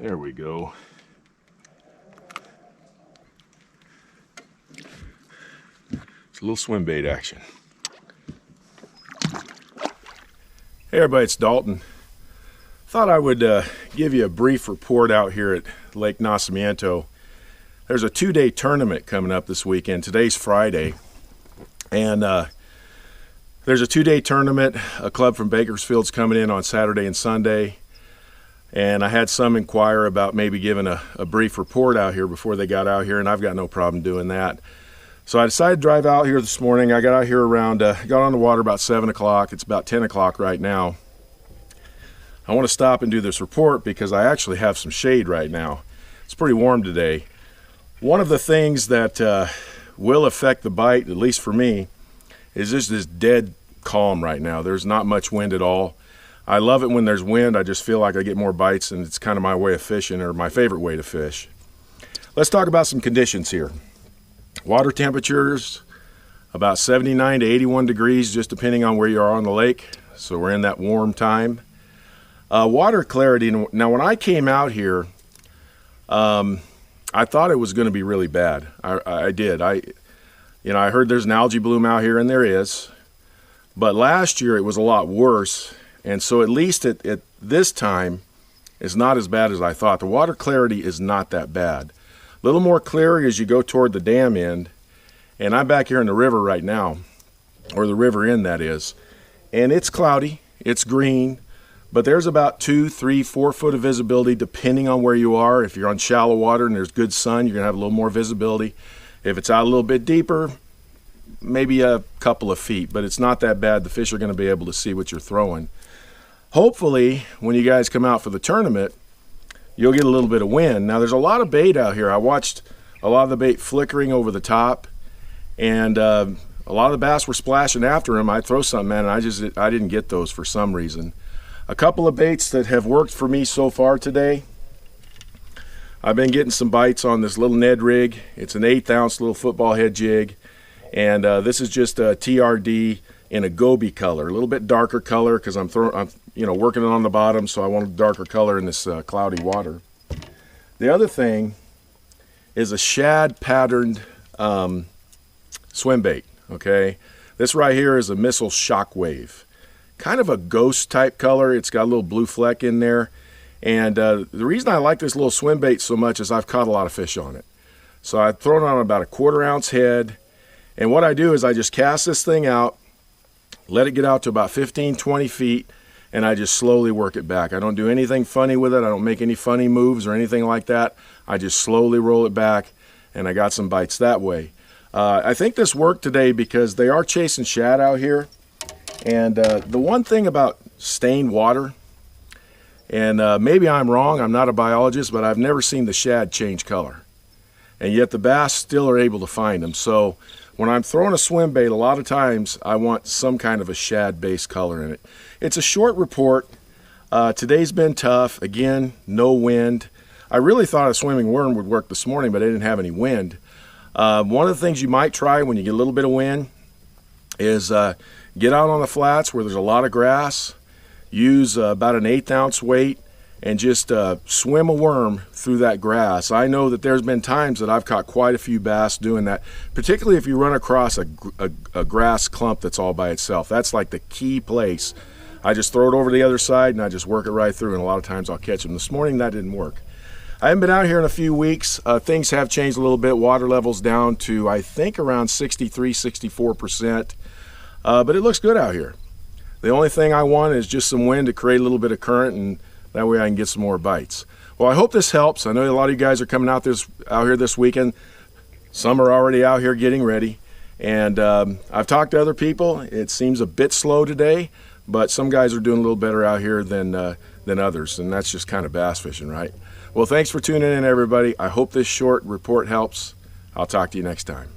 There we go. It's a little swim bait action. Hey everybody, it's Dalton. Thought I would give you a brief report out here at Lake Nacimiento. There's a 2-day tournament coming up this weekend. Today's Friday. And there's a 2-day tournament. A club from Bakersfield's coming in on Saturday and Sunday. And I had some inquire about maybe giving a brief report out here before they got out here, and I've got no problem doing that. So I decided to drive out here this morning. I got out here around, got on the water about 7 o'clock. It's about 10 o'clock right now. I want to stop and do this report because I actually have some shade right now. It's pretty warm today. One of the things that will affect the bite, at least for me, is just this dead calm right now. There's not much wind at all. I love it when there's wind. I just feel like I get more bites, and it's kind of my way of fishing, or my favorite way to fish. Let's talk about some conditions here. Water temperatures about 79 to 81 degrees, just depending on where you are on the lake. So we're in that warm time. Water clarity. Now, when I came out here, I thought it was going to be really bad. I did. I heard there's an algae bloom out here, and there is. But last year it was a lot worse, and so at least at this time, it's not as bad as I thought. The water clarity is not that bad. A little more clear as you go toward the dam end, and I'm back here in the river right now, or the river end that is, and it's cloudy, it's green, but there's about 2, 3, 4 foot of visibility depending on where you are. If you're on shallow water and there's good sun, you're gonna have a little more visibility. If it's out a little bit deeper, maybe a couple of feet, but it's not that bad. The fish are gonna be able to see what you're throwing. Hopefully, when you guys come out for the tournament, you'll get a little bit of wind. Now, there's a lot of bait out here. I watched a lot of the bait flickering over the top, and a lot of the bass were splashing after him. I'd throw something, man, and I didn't get those for some reason. A couple of baits that have worked for me so far today. I've been getting some bites on this little Ned rig. It's an 1/8 ounce little football head jig, and this is just a TRD in a goby color, a little bit darker color because I'm working it on the bottom, so I want a darker color in this cloudy water. The other thing is a shad patterned swim bait. Okay, this right here is a Missile Shockwave, kind of a ghost type color. It's got a little blue fleck in there, and the reason I like this little swim bait so much is I've caught a lot of fish on it. So I've thrown on about a 1/4 ounce head, and what I do is I just cast this thing out, let it get out to about 15, 20 feet, and I just slowly work it back. I don't do anything funny with it. I don't make any funny moves or anything like that. I just slowly roll it back, and I got some bites that way. I think this worked today because they are chasing shad out here. And the one thing about stained water, and maybe I'm wrong, I'm not a biologist, but I've never seen the shad change color. And yet the bass still are able to find them. So when I'm throwing a swim bait, a lot of times I want some kind of a shad-based color in it. It's a short report. Today's been tough. Again, no wind. I really thought a swimming worm would work this morning, but I didn't have any wind. One of the things you might try when you get a little bit of wind is get out on the flats where there's a lot of grass, use about an 1/8 ounce weight, and just swim a worm through that grass. I know that there's been times that I've caught quite a few bass doing that, particularly if you run across a grass clump that's all by itself. That's like the key place. I just throw it over to the other side and I just work it right through, and a lot of times I'll catch them. This morning that didn't work. I haven't been out here in a few weeks. Things have changed a little bit. Water levels down to, I think, around 63, 64%. But it looks good out here. The only thing I want is just some wind to create a little bit of current, and that way I can get some more bites. Well, I hope this helps. I know a lot of you guys are coming out here this weekend. Some are already out here getting ready. And I've talked to other people. It seems a bit slow today, but some guys are doing a little better out here than others, and that's just kind of bass fishing, right? Well, thanks for tuning in, everybody. I hope this short report helps. I'll talk to you next time.